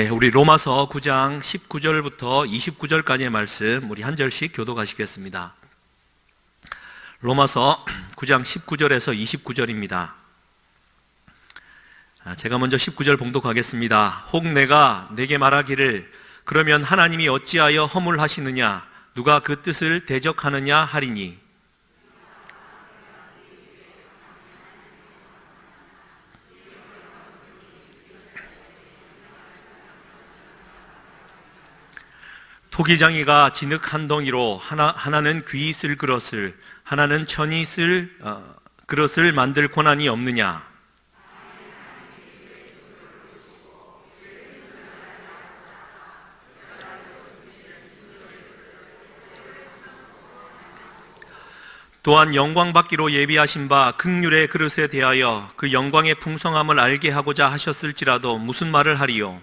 우리 로마서 9장 19절부터 29절까지의 말씀 우리 한 절씩 교독하시겠습니다. 로마서 9장 19절에서 29절입니다. 제가 먼저 19절 봉독하겠습니다. 혹 내가 내게 말하기를 그러면 하나님이 어찌하여 허물하시느냐 누가 그 뜻을 대적하느냐 하리니 토기장이가 진흙 한 덩이로 하나는 귀 쓸 그릇을 하나는 천이 쓸 그릇을 만들 권한이 없느냐. 또한 영광 받기로 예비하신 바 긍휼의 그릇에 대하여 그 영광의 풍성함을 알게 하고자 하셨을지라도 무슨 말을 하리요.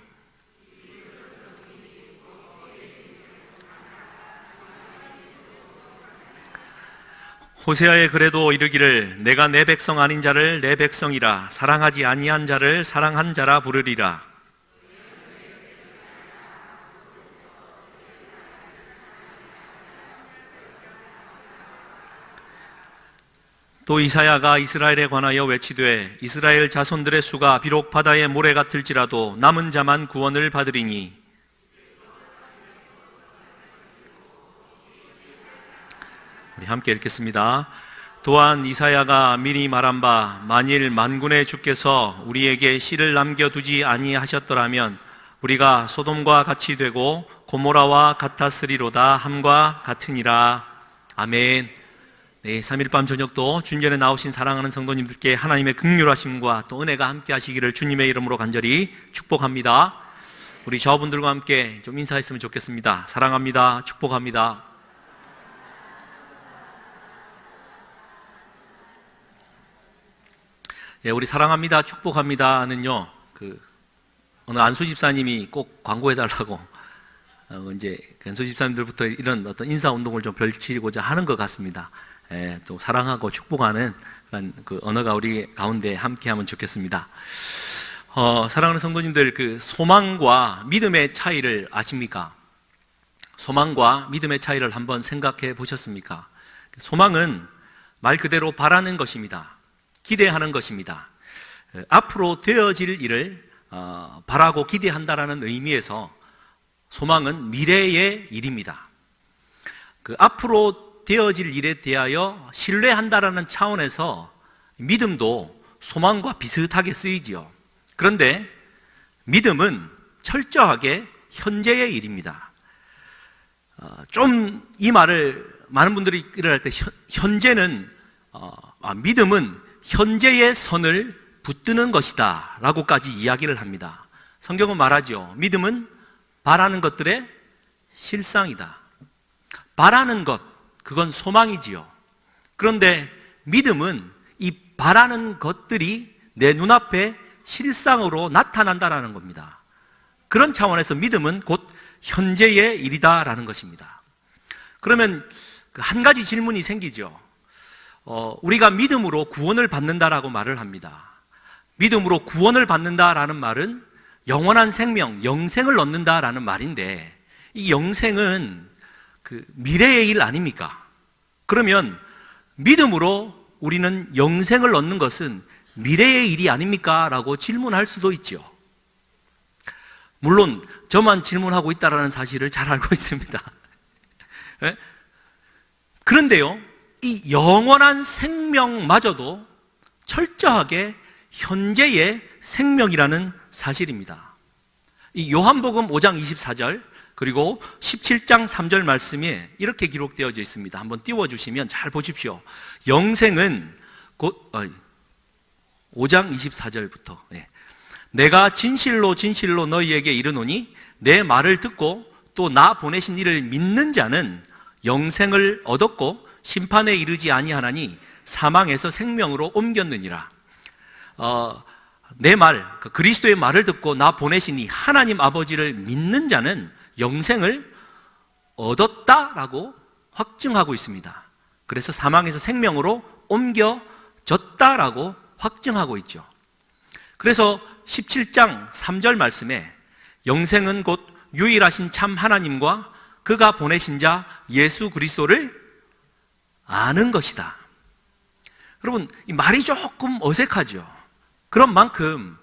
호세아의 글에도 이르기를 내가 내 백성 아닌 자를 내 백성이라 사랑하지 아니한 자를 사랑한 자라 부르리라. 또 이사야가 이스라엘에 관하여 외치되 이스라엘 자손들의 수가 비록 바다의 모래 같을지라도 남은 자만 구원을 받으리니 우리 함께 읽겠습니다. 또한 이사야가 미리 말한 바 만일 만군의 주께서 우리에게 씨를 남겨두지 아니하셨더라면 우리가 소돔과 같이 되고 고모라와 같았으리로다 함과 같으니라. 아멘. 네, 3일 밤 저녁도 주전에 나오신 사랑하는 성도님들께 하나님의 긍휼하심과 또 은혜가 함께 하시기를 주님의 이름으로 간절히 축복합니다. 우리 저분들과 함께 좀 인사했으면 좋겠습니다. 사랑합니다. 축복합니다. 예, 우리 사랑합니다, 축복합니다는요, 어느 안수 집사님이 꼭 광고해달라고, 이제, 안수 집사님들부터 이런 어떤 인사운동을 좀 펼치고자 하는 것 같습니다. 예, 또 사랑하고 축복하는 그런 그 언어가 우리 가운데 함께 하면 좋겠습니다. 사랑하는 성도님들, 소망과 믿음의 차이를 아십니까? 소망과 믿음의 차이를 한번 생각해 보셨습니까? 소망은 말 그대로 바라는 것입니다. 기대하는 것입니다. 앞으로 되어질 일을 바라고 기대한다라는 의미에서 소망은 미래의 일입니다. 앞으로 되어질 일에 대하여 신뢰한다라는 차원에서 믿음도 소망과 비슷하게 쓰이지요. 그런데 믿음은 철저하게 현재의 일입니다. 좀 이 말을 많은 분들이 일어날 때 현재는 믿음은 현재의 선을 붙드는 것이다 라고까지 이야기를 합니다. 성경은 말하죠. 믿음은 바라는 것들의 실상이다. 바라는 것, 그건 소망이지요. 그런데 믿음은 이 바라는 것들이 내 눈앞에 실상으로 나타난다라는 겁니다. 그런 차원에서 믿음은 곧 현재의 일이다라는 것입니다. 그러면 한 가지 질문이 생기죠. 우리가 믿음으로 구원을 받는다라고 말을 합니다. 믿음으로 구원을 받는다라는 말은 영원한 생명, 영생을 얻는다라는 말인데 이 영생은 미래의 일 아닙니까? 그러면 믿음으로 우리는 영생을 얻는 것은 미래의 일이 아닙니까? 라고 질문할 수도 있죠. 물론 저만 질문하고 있다는 사실을 잘 알고 있습니다. 그런데요, 이 영원한 생명마저도 철저하게 현재의 생명이라는 사실입니다. 이 요한복음 5장 24절 그리고 17장 3절 말씀에 이렇게 기록되어져 있습니다. 한번 띄워주시면 잘 보십시오. 영생은 곧 5장 24절부터 내가 진실로 진실로 너희에게 이르노니 내 말을 듣고 또 나 보내신 이를 믿는 자는 영생을 얻었고 심판에 이르지 아니하나니 사망에서 생명으로 옮겼느니라. 내 말, 그리스도의 말을 듣고 나 보내시니 하나님 아버지를 믿는 자는 영생을 얻었다라고 확증하고 있습니다. 그래서 사망에서 생명으로 옮겨졌다라고 확증하고 있죠. 그래서 17장 3절 말씀에 영생은 곧 유일하신 참 하나님과 그가 보내신 자 예수 그리스도를 아는 것이다. 여러분, 이 말이 조금 어색하죠. 그런 만큼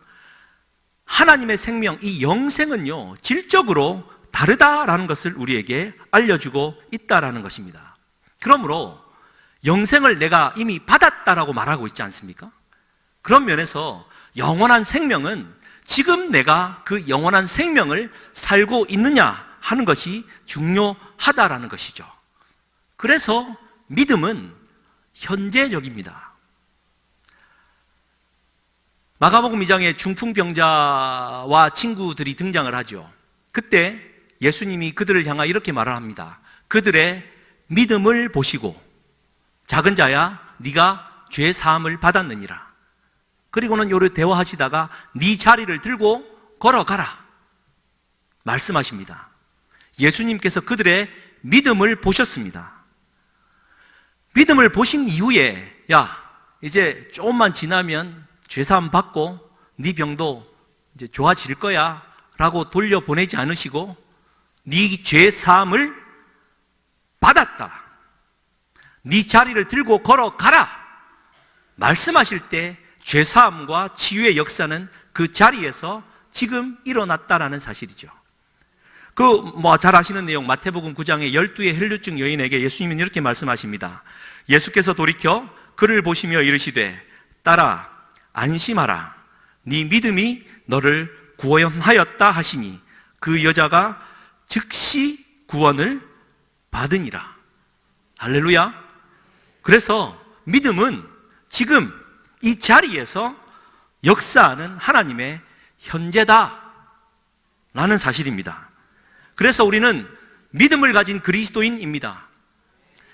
하나님의 생명, 이 영생은요, 질적으로 다르다라는 것을 우리에게 알려주고 있다라는 것입니다. 그러므로 영생을 내가 이미 받았다라고 말하고 있지 않습니까? 그런 면에서 영원한 생명은 지금 내가 그 영원한 생명을 살고 있느냐 하는 것이 중요하다라는 것이죠. 그래서 믿음은 현재적입니다. 마가복음 2장에 중풍병자와 친구들이 등장을 하죠. 그때 예수님이 그들을 향하여 이렇게 말을 합니다. 그들의 믿음을 보시고 작은 자야 네가 죄 사함을 받았느니라. 그리고는 요를 대화하시다가 네 자리를 들고 걸어가라 말씀하십니다. 예수님께서 그들의 믿음을 보셨습니다. 믿음을 보신 이후에 야 이제 조금만 지나면 죄사함 받고 네 병도 이제 좋아질 거야 라고 돌려보내지 않으시고 네 죄사함을 받았다, 네 자리를 들고 걸어가라 말씀하실 때 죄사함과 치유의 역사는 그 자리에서 지금 일어났다라는 사실이죠. 잘 아시는 내용, 마태복음 9장의 12의 혈루증 여인에게 예수님은 이렇게 말씀하십니다. 예수께서 돌이켜 그를 보시며 이르시되 딸아 안심하라, 네 믿음이 너를 구원하였다 하시니 그 여자가 즉시 구원을 받으니라. 할렐루야. 그래서 믿음은 지금 이 자리에서 역사하는 하나님의 현재다 라는 사실입니다. 그래서 우리는 믿음을 가진 그리스도인입니다.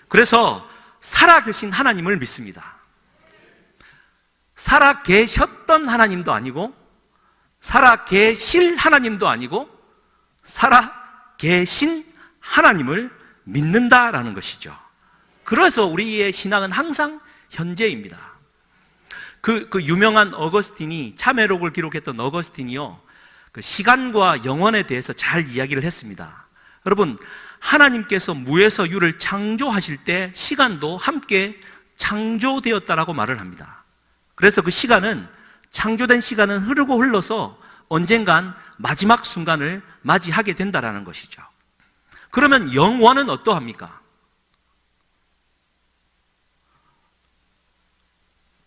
그래서 살아계신 하나님을 믿습니다. 살아계셨던 하나님도 아니고 살아계실 하나님도 아니고 살아계신 하나님을 믿는다라는 것이죠. 그래서 우리의 신앙은 항상 현재입니다. 그 유명한 어거스틴이, 참회록을 기록했던 어거스틴이요, 그 시간과 영원에 대해서 잘 이야기를 했습니다. 여러분, 하나님께서 무에서 유를 창조하실 때 시간도 함께 창조되었다라고 말을 합니다. 그래서 그 시간은, 창조된 시간은 흐르고 흘러서 언젠간 마지막 순간을 맞이하게 된다라는 것이죠. 그러면 영원은 어떠합니까?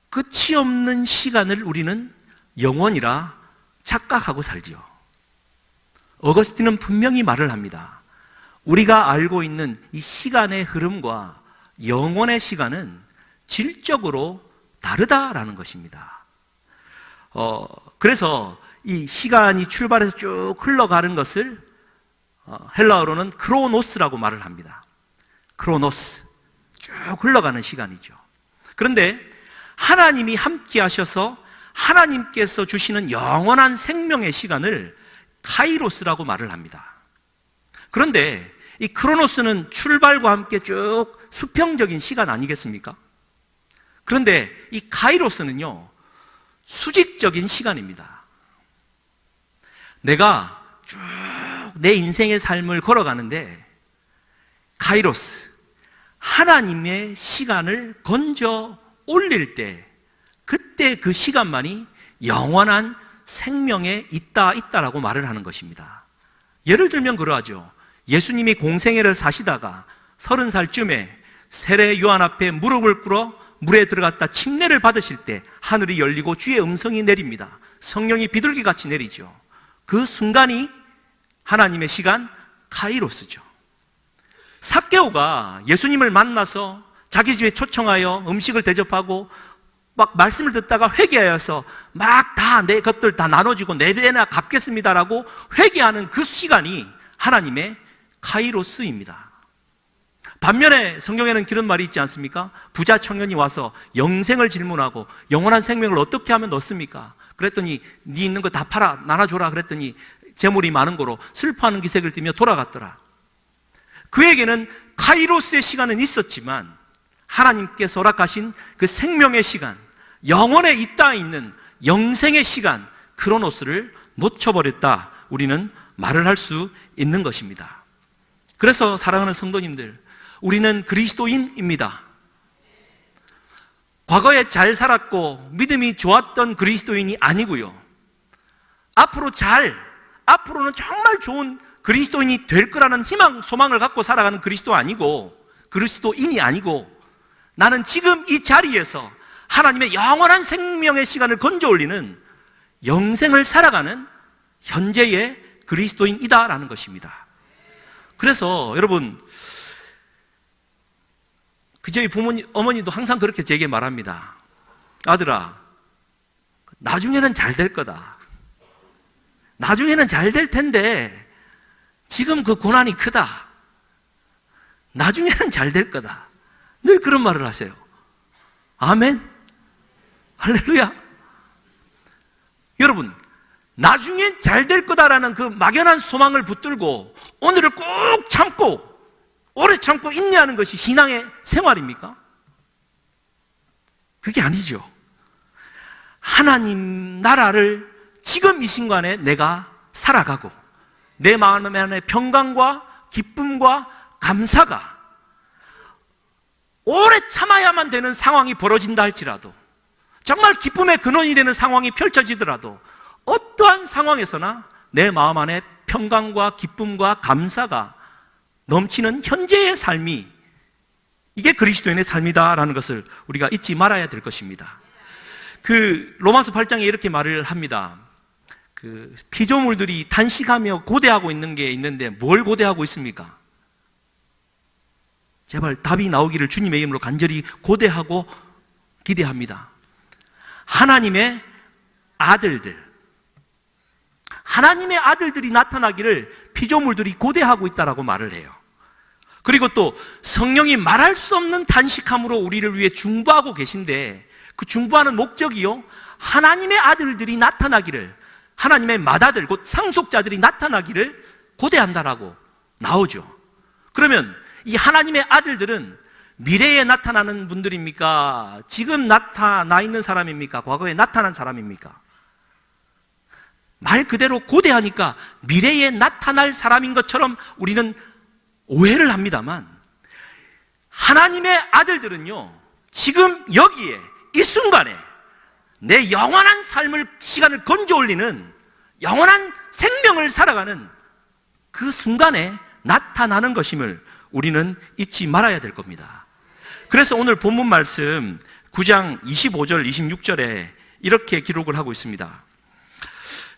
끝이 없는 시간을 우리는 영원이라 착각하고 살지요. 어거스틴은 분명히 말을 합니다. 우리가 알고 있는 이 시간의 흐름과 영원의 시간은 질적으로 다르다라는 것입니다. 그래서 이 시간이 출발해서 쭉 흘러가는 것을 헬라어로는 크로노스라고 말을 합니다. 크로노스, 쭉 흘러가는 시간이죠. 그런데 하나님이 함께 하셔서 하나님께서 주시는 영원한 생명의 시간을 카이로스라고 말을 합니다. 그런데 이 크로노스는 출발과 함께 쭉 수평적인 시간 아니겠습니까? 그런데 이 카이로스는요, 수직적인 시간입니다. 내가 쭉 내 인생의 삶을 걸어가는데 카이로스, 하나님의 시간을 건져 올릴 때 그때 그 시간만이 영원한 생명에 있다라고 말을 하는 것입니다. 예를 들면 그러하죠. 예수님이 공생애를 사시다가 30살쯤에 세례 요한 앞에 무릎을 꿇어 물에 들어갔다 침례를 받으실 때 하늘이 열리고 주의 음성이 내립니다. 성령이 비둘기같이 내리죠. 그 순간이 하나님의 시간 카이로스죠. 삭개오가 예수님을 만나서 자기 집에 초청하여 음식을 대접하고 막 말씀을 듣다가 회개하여서 막 다 내 것들 다 나눠주고 내 배나 갚겠습니다라고 회개하는 그 시간이 하나님의 카이로스입니다. 반면에 성경에는 그런 말이 있지 않습니까? 부자 청년이 와서 영생을 질문하고 영원한 생명을 어떻게 하면 얻습니까? 그랬더니 네 있는 거 다 팔아 나눠줘라 그랬더니 재물이 많은 거로 슬퍼하는 기색을 띠며 돌아갔더라. 그에게는 카이로스의 시간은 있었지만 하나님께서 허락하신 그 생명의 시간, 영원에 있다 있는 영생의 시간, 크로노스를 놓쳐버렸다, 우리는 말을 할 수 있는 것입니다. 그래서 사랑하는 성도님들, 우리는 그리스도인입니다. 과거에 잘 살았고 믿음이 좋았던 그리스도인이 아니고요, 앞으로는 정말 좋은 그리스도인이 될 거라는 희망, 소망을 갖고 살아가는 그리스도인이 아니고, 나는 지금 이 자리에서 하나님의 영원한 생명의 시간을 건져 올리는 영생을 살아가는 현재의 그리스도인이다라는 것입니다. 그래서 여러분, 저희 어머니도 항상 그렇게 제게 말합니다. 아들아, 나중에는 잘 될 거다. 나중에는 잘 될 텐데 지금 그 고난이 크다. 나중에는 잘 될 거다. 늘 그런 말을 하세요. 아멘. 할렐루야. 여러분, 나중엔 잘 될 거다라는 그 막연한 소망을 붙들고 오늘을 꼭 참고, 오래 참고 인내하는 것이 신앙의 생활입니까? 그게 아니죠. 하나님 나라를 지금 이 순간에 내가 살아가고, 내 마음 안에 평강과 기쁨과 감사가 오래 참아야만 되는 상황이 벌어진다 할지라도, 정말 기쁨의 근원이 되는 상황이 펼쳐지더라도, 어떠한 상황에서나 내 마음 안에 평강과 기쁨과 감사가 넘치는 현재의 삶이, 이게 그리스도인의 삶이다라는 것을 우리가 잊지 말아야 될 것입니다. 로마서 8장에 이렇게 말을 합니다. 피조물들이 탄식하며 고대하고 있는 게 있는데 뭘 고대하고 있습니까? 제발 답이 나오기를 주님의 이름으로 간절히 고대하고 기대합니다. 하나님의 아들들이 나타나기를 피조물들이 고대하고 있다라고 말을 해요. 그리고 또 성령이 말할 수 없는 탄식함으로 우리를 위해 중보하고 계신데, 그 중보하는 목적이요, 하나님의 아들들이 나타나기를, 하나님의 맏아들, 곧 상속자들이 나타나기를 고대한다라고 나오죠. 그러면 이 하나님의 아들들은 미래에 나타나는 분들입니까? 지금 나타나 있는 사람입니까? 과거에 나타난 사람입니까? 말 그대로 고대하니까 미래에 나타날 사람인 것처럼 우리는 오해를 합니다만, 하나님의 아들들은요, 지금 여기에 이 순간에 내 영원한 시간을 건져 올리는 영원한 생명을 살아가는 그 순간에 나타나는 것임을 우리는 잊지 말아야 될 겁니다. 그래서 오늘 본문 말씀 9장 25절, 26절에 이렇게 기록을 하고 있습니다.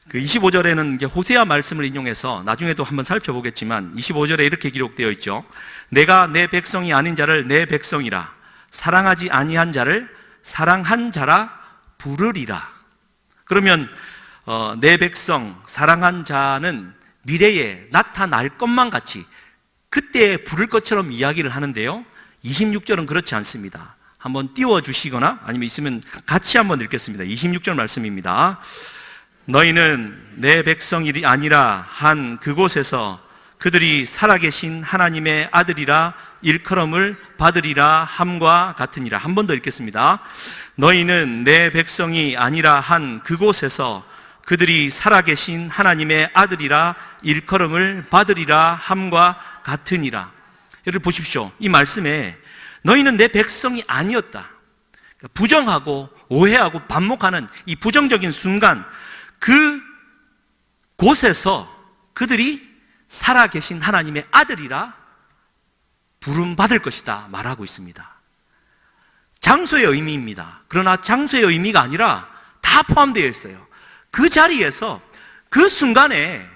25절에는 이제 호세아 말씀을 인용해서 나중에도 한번 살펴보겠지만, 25절에 이렇게 기록되어 있죠. 내가 내 백성이 아닌 자를 내 백성이라, 사랑하지 아니한 자를 사랑한 자라 부르리라. 그러면 내 백성, 사랑한 자는 미래에 나타날 것만 같이 그때 부를 것처럼 이야기를 하는데요, 26절은 그렇지 않습니다. 한번 띄워주시거나 아니면 있으면 같이 한번 읽겠습니다. 26절 말씀입니다. 너희는 내 백성이 아니라 한 그곳에서 그들이 살아계신 하나님의 아들이라 일컬음을 받으리라 함과 같으니라. 한 번 더 읽겠습니다. 너희는 내 백성이 아니라 한 그곳에서 그들이 살아계신 하나님의 아들이라 일컬음을 받으리라 함과 같으니라. 여러분 보십시오. 이 말씀에 너희는 내 백성이 아니었다, 부정하고 오해하고 반목하는 이 부정적인 순간, 그 곳에서 그들이 살아계신 하나님의 아들이라 부름받을 것이다 말하고 있습니다. 장소의 의미입니다. 그러나 장소의 의미가 아니라 다 포함되어 있어요. 그 자리에서 그 순간에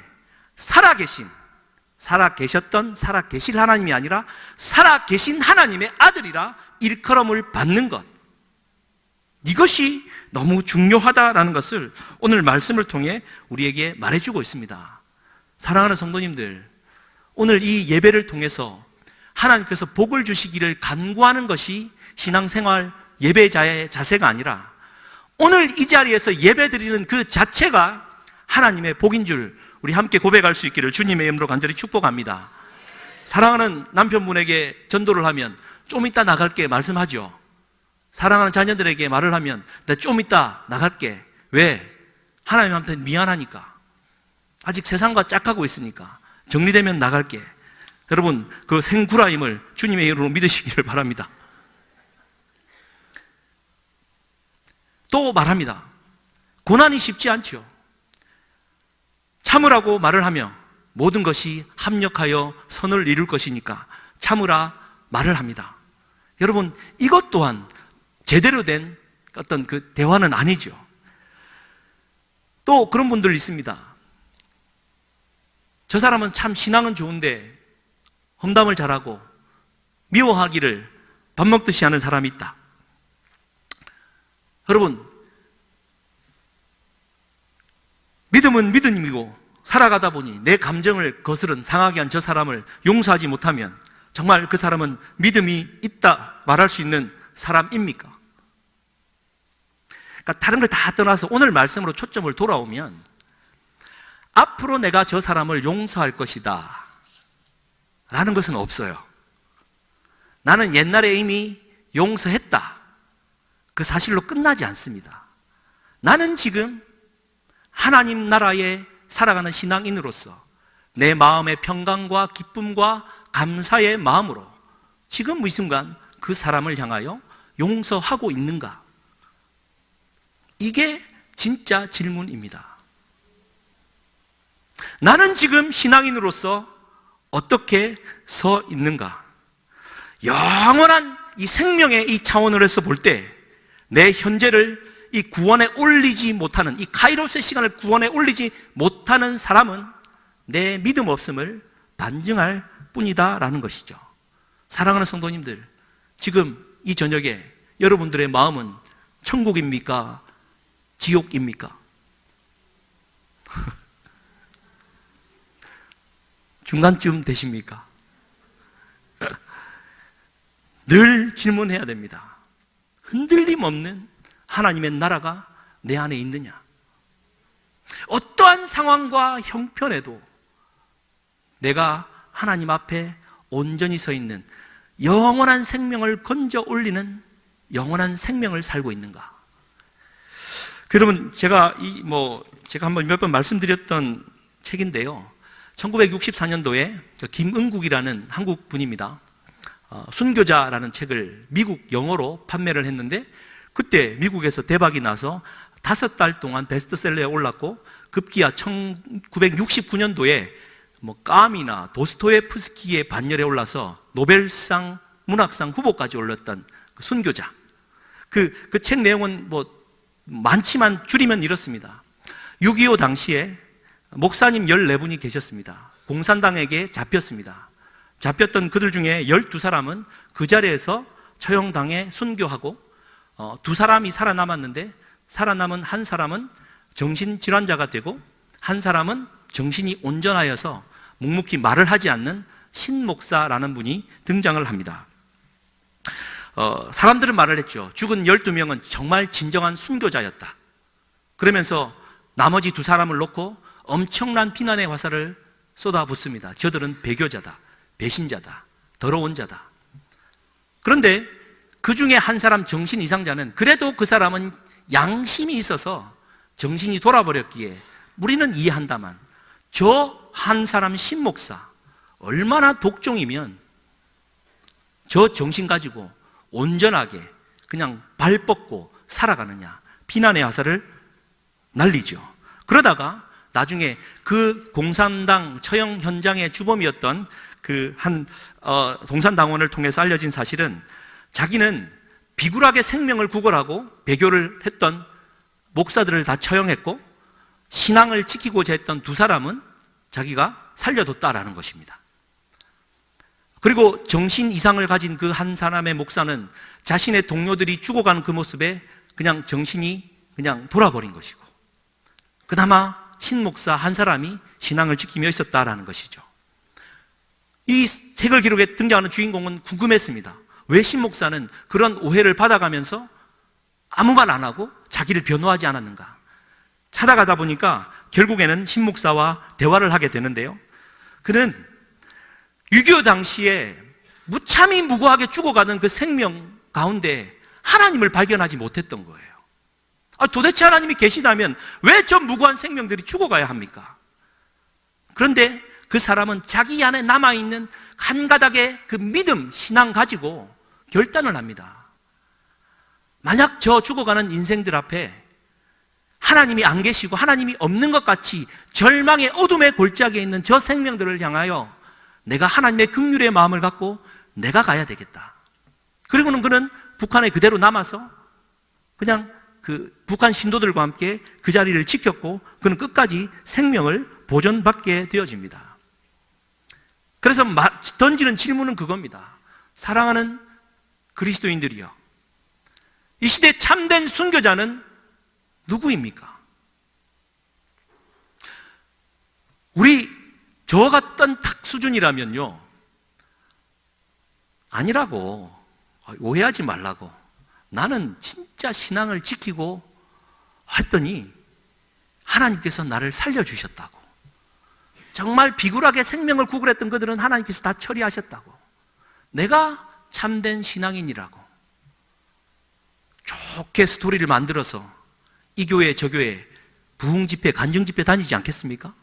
살아계실 하나님이 아니라 살아계신 하나님의 아들이라 일컬음을 받는 것, 이것이 너무 중요하다라는 것을 오늘 말씀을 통해 우리에게 말해주고 있습니다. 사랑하는 성도님들, 오늘 이 예배를 통해서 하나님께서 복을 주시기를 간구하는 것이 신앙생활 예배자의 자세가 아니라, 오늘 이 자리에서 예배드리는 그 자체가 하나님의 복인 줄 우리 함께 고백할 수 있기를 주님의 이름으로 간절히 축복합니다. 사랑하는 남편분에게 전도를 하면 좀 이따 나갈게 말씀하죠. 사랑하는 자녀들에게 말을 하면 나 좀 이따 나갈게. 왜? 하나님한테 미안하니까. 아직 세상과 짝하고 있으니까 정리되면 나갈게. 여러분, 그 생구라임을 주님의 이름으로 믿으시기를 바랍니다. 또 말합니다. 고난이 쉽지 않죠. 참으라고 말을 하며 모든 것이 합력하여 선을 이룰 것이니까 참으라 말을 합니다. 여러분, 이것 또한 제대로 된 어떤 그 대화는 아니죠. 또 그런 분들 있습니다. 저 사람은 참 신앙은 좋은데 험담을 잘하고 미워하기를 밥 먹듯이 하는 사람이 있다. 여러분, 믿음은 믿음이고 살아가다 보니 내 감정을 거스른 상하게 한 저 사람을 용서하지 못하면 정말 그 사람은 믿음이 있다 말할 수 있는 사람입니까? 그러니까 다른 걸 다 떠나서 오늘 말씀으로 초점을 돌아오면 앞으로 내가 저 사람을 용서할 것이다 라는 것은 없어요. 나는 옛날에 이미 용서했다, 그 사실로 끝나지 않습니다. 나는 지금 하나님 나라에 살아가는 신앙인으로서 내 마음의 평강과 기쁨과 감사의 마음으로 지금 이 순간 그 사람을 향하여 용서하고 있는가? 이게 진짜 질문입니다. 나는 지금 신앙인으로서 어떻게 서 있는가? 영원한 이 생명의 이 차원으로 해서 볼 때 내 현재를 이 구원에 올리지 못하는, 이 카이로스의 시간을 구원에 올리지 못하는 사람은 내 믿음 없음을 반증할 뿐이다 라는 것이죠. 사랑하는 성도님들, 지금 이 저녁에 여러분들의 마음은 천국입니까? 지옥입니까? 중간쯤 되십니까? 늘 질문해야 됩니다. 흔들림 없는 하나님의 나라가 내 안에 있느냐? 어떠한 상황과 형편에도 내가 하나님 앞에 온전히 서 있는 영원한 생명을 건져 올리는 영원한 생명을 살고 있는가? 그러면 제가 한번 몇 번 말씀드렸던 책인데요. 1964년도에 김은국이라는 한국 분입니다. 순교자라는 책을 미국 영어로 판매를 했는데 그때 미국에서 대박이 나서 5달 동안 베스트셀러에 올랐고 급기야 1969년도에 까미나 도스토예프스키의 반열에 올라서 노벨상 문학상 후보까지 올랐던 그 순교자. 그 책 내용은 많지만 줄이면 이렇습니다. 6.25 당시에 목사님 14분이 계셨습니다. 공산당에게 잡혔습니다. 잡혔던 그들 중에 12사람은 그 자리에서 처형당해 순교하고 2사람이 살아남았는데 살아남은 한 사람은 정신질환자가 되고 한 사람은 정신이 온전하여서 묵묵히 말을 하지 않는 신목사라는 분이 등장을 합니다. 사람들은 말을 했죠. 죽은 12명은 정말 진정한 순교자였다. 그러면서 나머지 2사람을 놓고 엄청난 비난의 화살을 쏟아붓습니다. 저들은 배교자다, 배신자다, 더러운 자다. 그런데 그 중에 한 사람 정신 이상자는 그래도 그 사람은 양심이 있어서 정신이 돌아버렸기에 우리는 이해한다만 저 한 사람 신목사 얼마나 독종이면 저 정신 가지고 온전하게 그냥 발 뻗고 살아가느냐, 비난의 화살을 날리죠. 그러다가 나중에 그 공산당 처형 현장의 주범이었던 그 한 동산당원을 통해서 알려진 사실은 자기는 비굴하게 생명을 구걸하고 배교를 했던 목사들을 다 처형했고 신앙을 지키고자 했던 2사람은 자기가 살려뒀다라는 것입니다. 그리고 정신 이상을 가진 그 한 사람의 목사는 자신의 동료들이 죽어가는 그 모습에 그냥 정신이 그냥 돌아버린 것이고 그나마 신목사 한 사람이 신앙을 지키며 있었다라는 것이죠. 이 책을 기록에 등장하는 주인공은 궁금했습니다. 왜 신목사는 그런 오해를 받아가면서 아무 말 안 하고 자기를 변호하지 않았는가? 찾아가다 보니까 결국에는 신목사와 대화를 하게 되는데요. 그는 6.25 당시에 무참히 무고하게 죽어가는 그 생명 가운데 하나님을 발견하지 못했던 거예요. 도대체 하나님이 계시다면 왜 저 무고한 생명들이 죽어가야 합니까? 그런데 그 사람은 자기 안에 남아있는 한 가닥의 그 믿음, 신앙 가지고 결단을 합니다. 만약 저 죽어가는 인생들 앞에 하나님이 안 계시고 하나님이 없는 것 같이 절망의 어둠의 골짜기에 있는 저 생명들을 향하여 내가 하나님의 긍휼의 마음을 갖고 내가 가야 되겠다. 그리고는 그는 북한에 그대로 남아서 그냥 그 북한 신도들과 함께 그 자리를 지켰고 그는 끝까지 생명을 보존받게 되어집니다. 그래서 던지는 질문은 그겁니다. 사랑하는 그리스도인들이여, 이 시대 참된 순교자는 누구입니까? 우리 저 같던 탁 수준이라면요, 아니라고, 오해하지 말라고, 나는 진짜 신앙을 지키고 했더니 하나님께서 나를 살려주셨다고, 정말 비굴하게 생명을 구걸했던 그들은 하나님께서 다 처리하셨다고, 내가 참된 신앙인이라고 좋게 스토리를 만들어서 이 교회 저 교회 부흥 집회, 간증 집회 다니지 않겠습니까?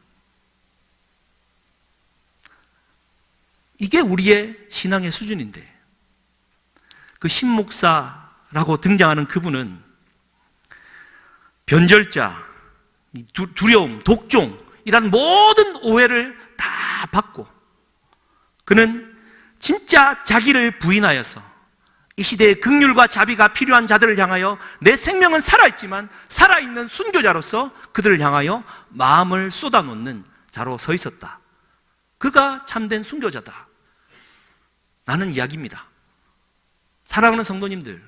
이게 우리의 신앙의 수준인데, 그 신목사라고 등장하는 그분은 변절자, 두려움, 독종이라는 모든 오해를 다 받고 그는 진짜 자기를 부인하여서 이 시대의 긍휼과 자비가 필요한 자들을 향하여 내 생명은 살아있지만 살아있는 순교자로서 그들을 향하여 마음을 쏟아놓는 자로 서 있었다. 그가 참된 순교자다 라는 이야기입니다. 사랑하는 성도님들,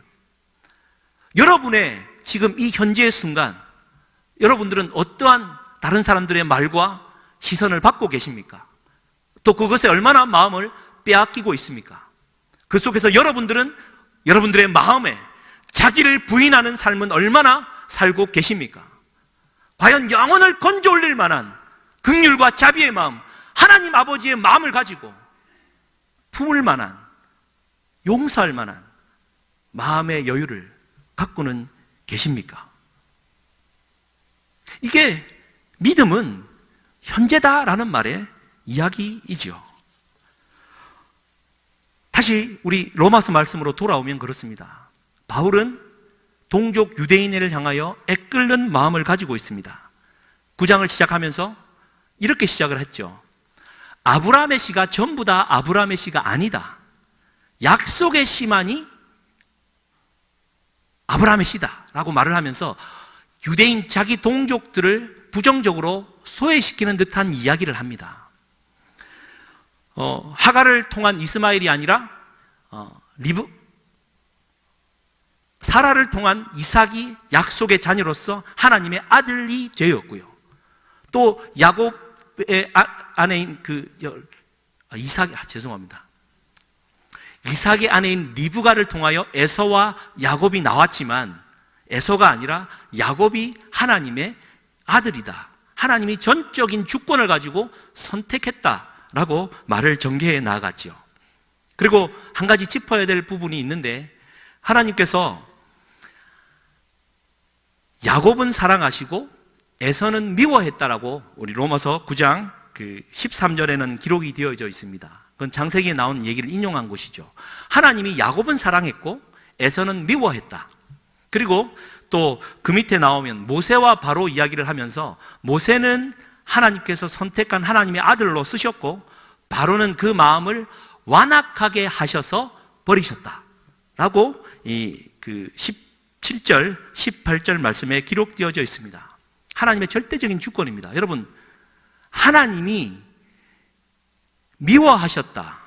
여러분의 지금 이 현재의 순간 여러분들은 어떠한 다른 사람들의 말과 시선을 받고 계십니까? 또 그것에 얼마나 마음을 빼앗기고 있습니까? 그 속에서 여러분들은 여러분들의 마음에 자기를 부인하는 삶은 얼마나 살고 계십니까? 과연 영혼을 건져 올릴 만한 긍휼과 자비의 마음, 하나님 아버지의 마음을 가지고 품을 만한, 용서할 만한 마음의 여유를 갖고는 계십니까? 이게 믿음은 현재다라는 말의 이야기이죠. 다시 우리 로마서 말씀으로 돌아오면 그렇습니다. 바울은 동족 유대인을 향하여 애끓는 마음을 가지고 있습니다. 9장을 시작하면서 이렇게 시작을 했죠. 아브라함의 씨가 전부 다 아브라함의 씨가 아니다. 약속의 씨만이 아브라함의 씨다 라고 말을 하면서 유대인 자기 동족들을 부정적으로 소외시키는 듯한 이야기를 합니다. 하갈을 통한 이스마엘이 아니라 사라를 통한 이삭이 약속의 자녀로서 하나님의 아들이 되었고요. 또 야곱의 아내인 이삭의 아내인 리브가를 통하여 에서와 야곱이 나왔지만 에서가 아니라 야곱이 하나님의 아들이다. 하나님이 전적인 주권을 가지고 선택했다라고 말을 전개해 나아갔죠. 그리고 한 가지 짚어야 될 부분이 있는데, 하나님께서 야곱은 사랑하시고 에서는 미워했다라고 우리 로마서 9장 13절에는 기록이 되어져 있습니다. 그건 창세기에 나오는 얘기를 인용한 것이죠. 하나님이 야곱은 사랑했고 에서는 미워했다. 그리고 또 그 밑에 나오면 모세와 바로 이야기를 하면서 모세는 하나님께서 선택한 하나님의 아들로 쓰셨고 바로는 그 마음을 완악하게 하셔서 버리셨다 라고 그 17절, 18절 말씀에 기록되어져 있습니다. 하나님의 절대적인 주권입니다. 여러분, 하나님이 미워하셨다,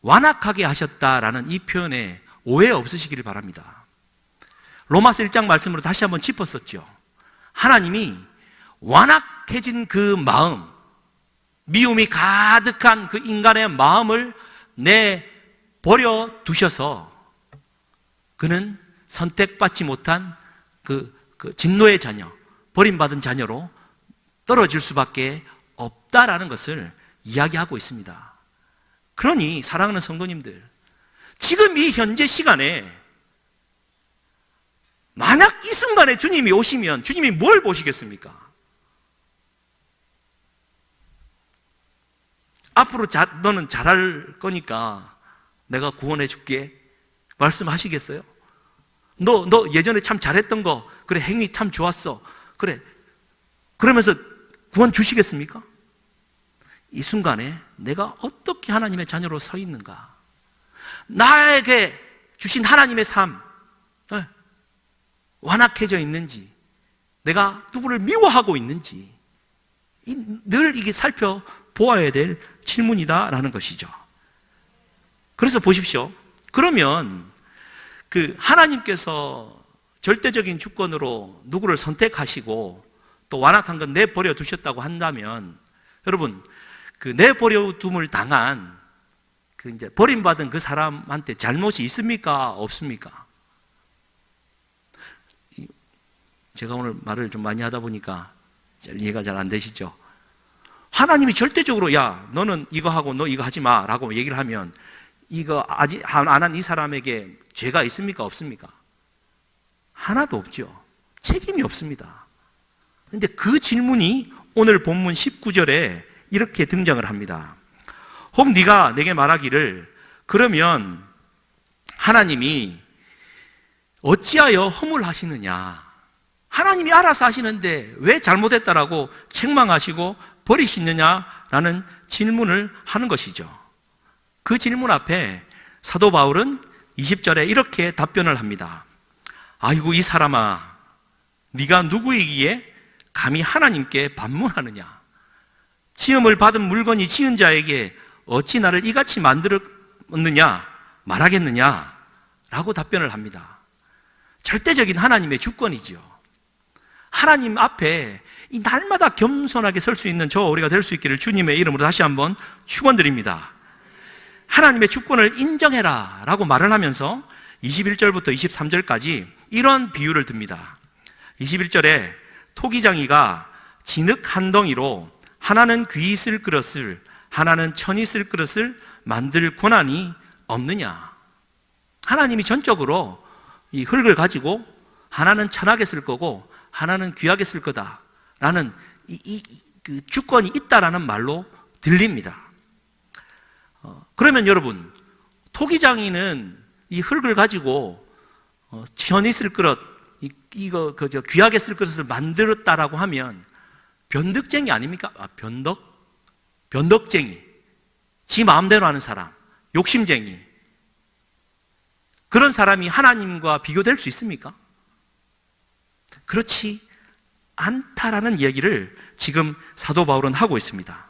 완악하게 하셨다라는 이 표현에 오해 없으시기를 바랍니다. 로마서 1장 말씀으로 다시 한번 짚었었죠. 하나님이 완악해진 그 마음, 미움이 가득한 그 인간의 마음을 내버려 두셔서 그는 선택받지 못한 그 진노의 자녀, 버림받은 자녀로 떨어질 수밖에 없다라는 것을 이야기하고 있습니다. 그러니 사랑하는 성도님들, 지금 이 현재 시간에 만약 이 순간에 주님이 오시면 주님이 뭘 보시겠습니까? 앞으로 너는 잘할 거니까 내가 구원해 줄게 말씀하시겠어요? 너 예전에 참 잘했던 거, 그래, 행위 참 좋았어, 그래, 그러면서 구원 주시겠습니까? 이 순간에 내가 어떻게 하나님의 자녀로 서 있는가, 나에게 주신 하나님의 삶 완악해져 있는지, 내가 누구를 미워하고 있는지 늘 이게 살펴보아야 될 질문이다라는 것이죠. 그래서 보십시오. 그러면 하나님께서 절대적인 주권으로 누구를 선택하시고 또 완악한 건 내버려 두셨다고 한다면, 여러분, 내버려 둠을 당한 이제 버림받은 그 사람한테 잘못이 있습니까? 없습니까? 제가 오늘 말을 좀 많이 하다 보니까 이해가 잘 안 되시죠? 하나님이 절대적으로 야, 너는 이거 하고 너 이거 하지 마 라고 얘기를 하면 이거 아직 안 한 이 사람에게 죄가 있습니까? 없습니까? 하나도 없죠. 책임이 없습니다. 그런데 그 질문이 오늘 본문 19절에 이렇게 등장을 합니다. 혹 네가 내게 말하기를, 그러면 하나님이 어찌하여 허물하시느냐, 하나님이 알아서 하시는데 왜 잘못했다라고 책망하시고 버리시느냐라는 질문을 하는 것이죠. 그 질문 앞에 사도 바울은 20절에 이렇게 답변을 합니다. 아이고 이 사람아, 네가 누구이기에 감히 하나님께 반문하느냐, 지음을 받은 물건이 지은 자에게 어찌 나를 이같이 만들었느냐 말하겠느냐 라고 답변을 합니다. 절대적인 하나님의 주권이죠. 하나님 앞에 이 날마다 겸손하게 설 수 있는 우리가 될 수 있기를 주님의 이름으로 다시 한번 축원드립니다. 하나님의 주권을 인정해라 라고 말을 하면서 21절부터 23절까지 이런 비유를 듭니다. 21절에 토기장이가 진흙 한 덩이로 하나는 귀 쓸 그릇을 하나는 천이 쓸 그릇을 만들 권한이 없느냐. 하나님이 전적으로 이 흙을 가지고 하나는 천하게 쓸 거고 하나는 귀하게 쓸 거다라는 그 주권이 있다라는 말로 들립니다. 그러면 여러분, 토기장이는 이 흙을 가지고 천이 쓸 그릇, 귀하게 쓸 그릇을 만들었다라고 하면 변덕쟁이 아닙니까? 변덕쟁이, 지 마음대로 하는 사람, 욕심쟁이, 그런 사람이 하나님과 비교될 수 있습니까? 그렇지 않다라는 이야기를 지금 사도 바울은 하고 있습니다.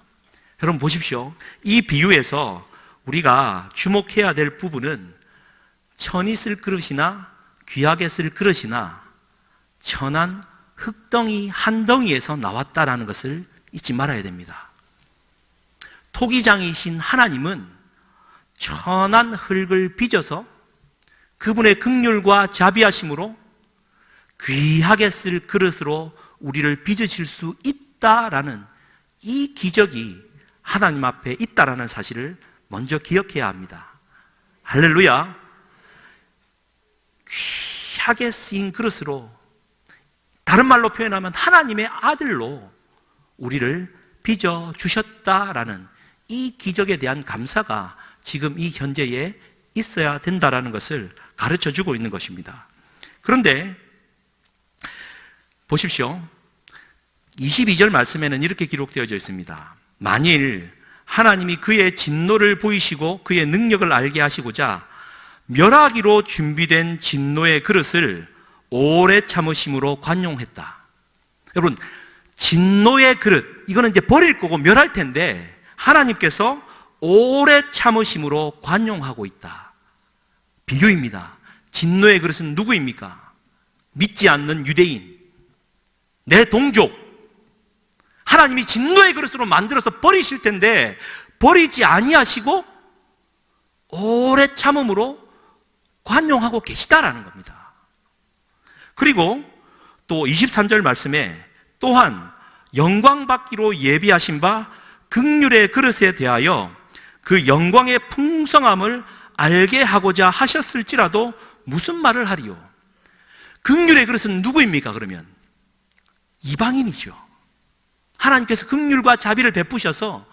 여러분 보십시오. 이 비유에서 우리가 주목해야 될 부분은 천이 쓸 그릇이나 귀하게 쓸 그릇이나 천한 흙덩이 한 덩이에서 나왔다라는 것을 잊지 말아야 됩니다. 토기장이신 하나님은 천한 흙을 빚어서 그분의 긍휼과 자비하심으로 귀하게 쓸 그릇으로 우리를 빚으실 수 있다라는 이 기적이 하나님 앞에 있다라는 사실을 먼저 기억해야 합니다. 할렐루야. 귀하게 쓰인 그릇으로, 다른 말로 표현하면 하나님의 아들로 우리를 빚어 주셨다라는 이 기적에 대한 감사가 지금 이 현재에 있어야 된다라는 것을 가르쳐 주고 있는 것입니다. 그런데 보십시오. 22절 말씀에는 이렇게 기록되어져 있습니다. 만일 하나님이 그의 진노를 보이시고 그의 능력을 알게 하시고자 멸하기로 준비된 진노의 그릇을 오래 참으심으로 관용했다. 여러분, 진노의 그릇, 이거는 이제 버릴 거고 멸할 텐데 하나님께서 오래 참으심으로 관용하고 있다. 비교입니다. 진노의 그릇은 누구입니까? 믿지 않는 유대인, 내 동족. 하나님이 진노의 그릇으로 만들어서 버리실 텐데 버리지 아니하시고 오래 참음으로 관용하고 계시다라는 겁니다. 그리고 또 23절 말씀에 또한 영광 받기로 예비하신 바 긍휼의 그릇에 대하여 그 영광의 풍성함을 알게 하고자 하셨을지라도 무슨 말을 하리요? 긍휼의 그릇은 누구입니까? 그러면 이방인이죠. 하나님께서 긍휼과 자비를 베푸셔서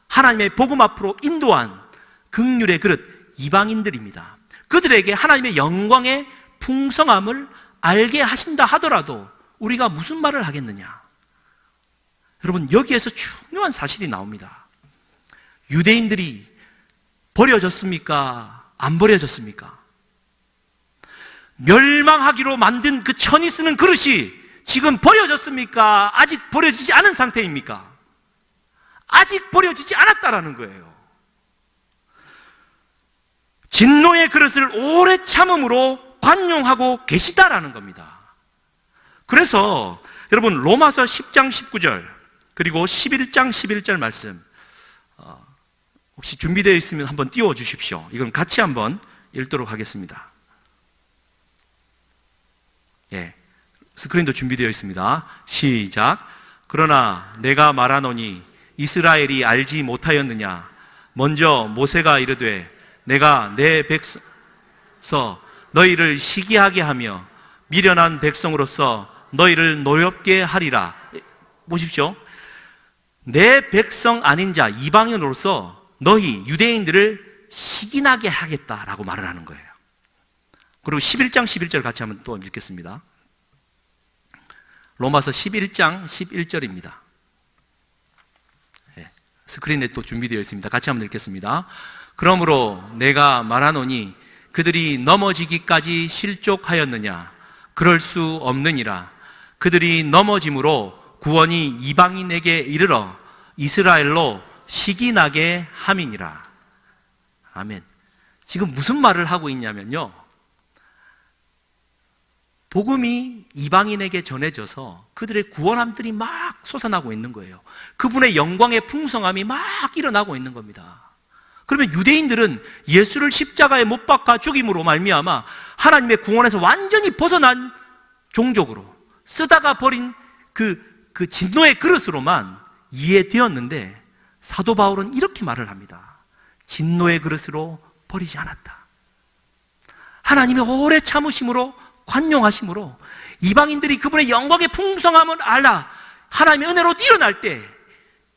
하나님의 복음 앞으로 인도한 긍휼의 그릇 이방인들입니다. 그들에게 하나님의 영광의 풍성함을 알게 하신다 하더라도 우리가 무슨 말을 하겠느냐? 여러분, 여기에서 중요한 사실이 나옵니다. 유대인들이 버려졌습니까? 안 버려졌습니까? 멸망하기로 만든 그 천이 쓰는 그릇이 지금 버려졌습니까? 아직 버려지지 않은 상태입니까? 아직 버려지지 않았다라는 거예요. 진노의 그릇을 오래 참음으로 관용하고 계시다라는 겁니다. 그래서 여러분, 로마서 10장 19절 그리고 11장 11절 말씀 혹시 준비되어 있으면 한번 띄워 주십시오. 이건 같이 한번 읽도록 하겠습니다. 예, 스크린도 준비되어 있습니다. 시작. 그러나 내가 말하노니 이스라엘이 알지 못하였느냐? 먼저 모세가 이르되 내가 내 백성서 너희를 시기하게 하며 미련한 백성으로서 너희를 노엽게 하리라. 보십시오. 내 백성 아닌 자 이방인으로서 너희 유대인들을 시기나게 하겠다라고 말을 하는 거예요. 그리고 11장 11절 같이 한번 또 읽겠습니다. 로마서 11장 11절입니다. 스크린에 또 준비되어 있습니다. 같이 한번 읽겠습니다. 그러므로 내가 말하노니 그들이 넘어지기까지 실족하였느냐? 그럴 수 없느니라. 그들이 넘어짐으로 구원이 이방인에게 이르러 이스라엘로 시기나게 함이니라. 아멘. 지금 무슨 말을 하고 있냐면요, 복음이 이방인에게 전해져서 그들의 구원함들이 막 솟아나고 있는 거예요. 그분의 영광의 풍성함이 막 일어나고 있는 겁니다. 그러면 유대인들은 예수를 십자가에 못 박아 죽임으로 말미암아 하나님의 구원에서 완전히 벗어난 종족으로 쓰다가 버린 그 진노의 그릇으로만 이해되었는데, 사도 바울은 이렇게 말을 합니다. 진노의 그릇으로 버리지 않았다. 하나님의 오래 참으심으로, 관용하심으로 이방인들이 그분의 영광의 풍성함을 알아 하나님의 은혜로 일어날 때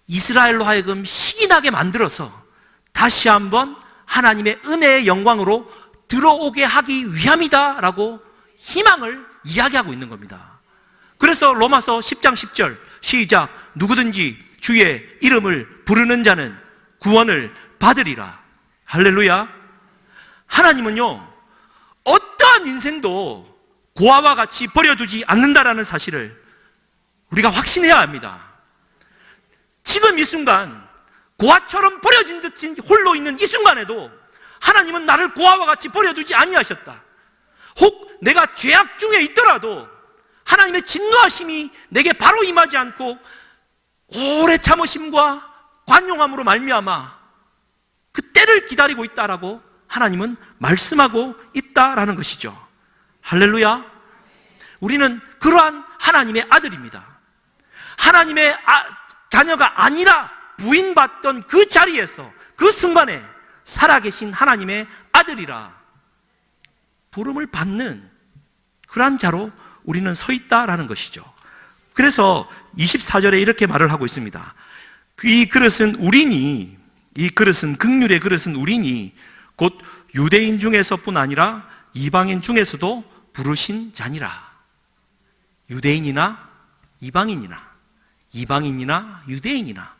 이스라엘로 하여금 시기나게 만들어서 다시 한번 하나님의 은혜의 영광으로 들어오게 하기 위함이다 라고 희망을 이야기하고 있는 겁니다. 그래서 로마서 10장 10절 시작. 누구든지 주의 이름을 부르는 자는 구원을 받으리라. 할렐루야. 하나님은요, 어떠한 인생도 고아와 같이 버려두지 않는다라는 사실을 우리가 확신해야 합니다. 지금 이 순간 고아처럼 버려진 듯이 홀로 있는 이 순간에도 하나님은 나를 고아와 같이 버려두지 아니하셨다. 혹 내가 죄악 중에 있더라도 하나님의 진노하심이 내게 바로 임하지 않고 오래 참으심과 관용함으로 말미암아 그 때를 기다리고 있다라고 하나님은 말씀하고 있다라는 것이죠. 할렐루야. 우리는 그러한 하나님의 아들입니다. 하나님의 자녀가 아니라 부인받던 그 자리에서 그 순간에 살아계신 하나님의 아들이라 부름을 받는 그러한 자로 우리는 서 있다라는 것이죠. 그래서 24절에 이렇게 말을 하고 있습니다. 이 그릇은 우리니, 이 그릇은 긍휼의 그릇은 우리니 곧 유대인 중에서뿐 아니라 이방인 중에서도 부르신 자니라. 유대인이나 이방인이나 이방인이나 유대인이나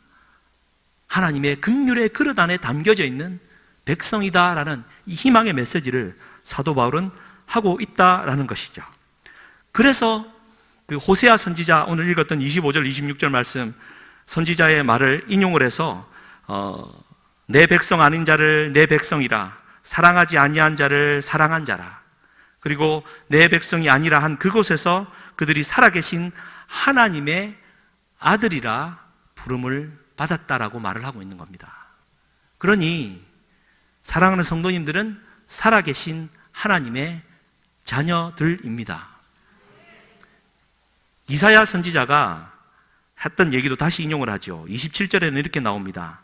하나님의 긍휼의 그릇 안에 담겨져 있는 백성이다라는 이 희망의 메시지를 사도 바울은 하고 있다라는 것이죠. 그래서 그 호세아 선지자 오늘 읽었던 25절 26절 말씀 선지자의 말을 인용을 해서 내 백성 아닌 자를 내 백성이라, 사랑하지 아니한 자를 사랑한 자라, 그리고 내 백성이 아니라 한 그곳에서 그들이 살아계신 하나님의 아들이라 부름을 받았다라고 말을 하고 있는 겁니다. 그러니 사랑하는 성도님들은 살아계신 하나님의 자녀들입니다. 이사야 선지자가 했던 얘기도 다시 인용을 하죠. 27절에는 이렇게 나옵니다.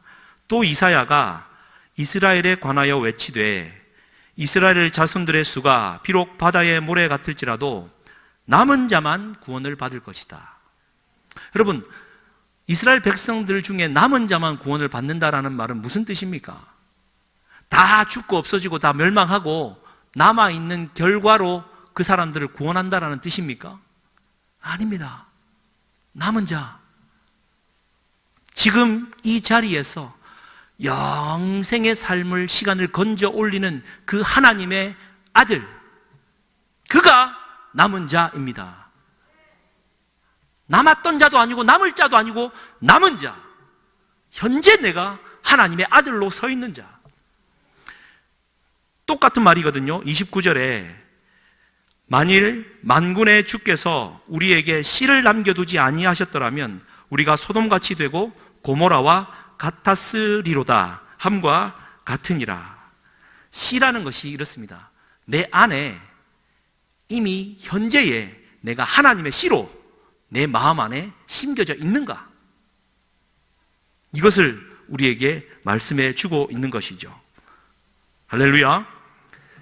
또 이사야가 이스라엘에 관하여 외치되 이스라엘 자손들의 수가 비록 바다의 모래 같을지라도 남은 자만 구원을 받을 것이다. 여러분, 이스라엘 백성들 중에 남은 자만 구원을 받는다라는 말은 무슨 뜻입니까? 다 죽고 없어지고 다 멸망하고 남아있는 결과로 그 사람들을 구원한다라는 뜻입니까? 아닙니다. 남은 자, 지금 이 자리에서 영생의 삶을, 시간을 건져 올리는 그 하나님의 아들, 그가 남은 자입니다. 남았던 자도 아니고 남을 자도 아니고 남은 자, 현재 내가 하나님의 아들로 서 있는 자. 똑같은 말이거든요. 29절에 만일 만군의 주께서 우리에게 씨를 남겨두지 아니하셨더라면 우리가 소돔같이 되고 고모라와 같았으리로다 함과 같으니라. 씨라는 것이 이렇습니다. 내 안에 이미 현재에 내가 하나님의 씨로 내 마음 안에 심겨져 있는가? 이것을 우리에게 말씀해 주고 있는 것이죠. 할렐루야.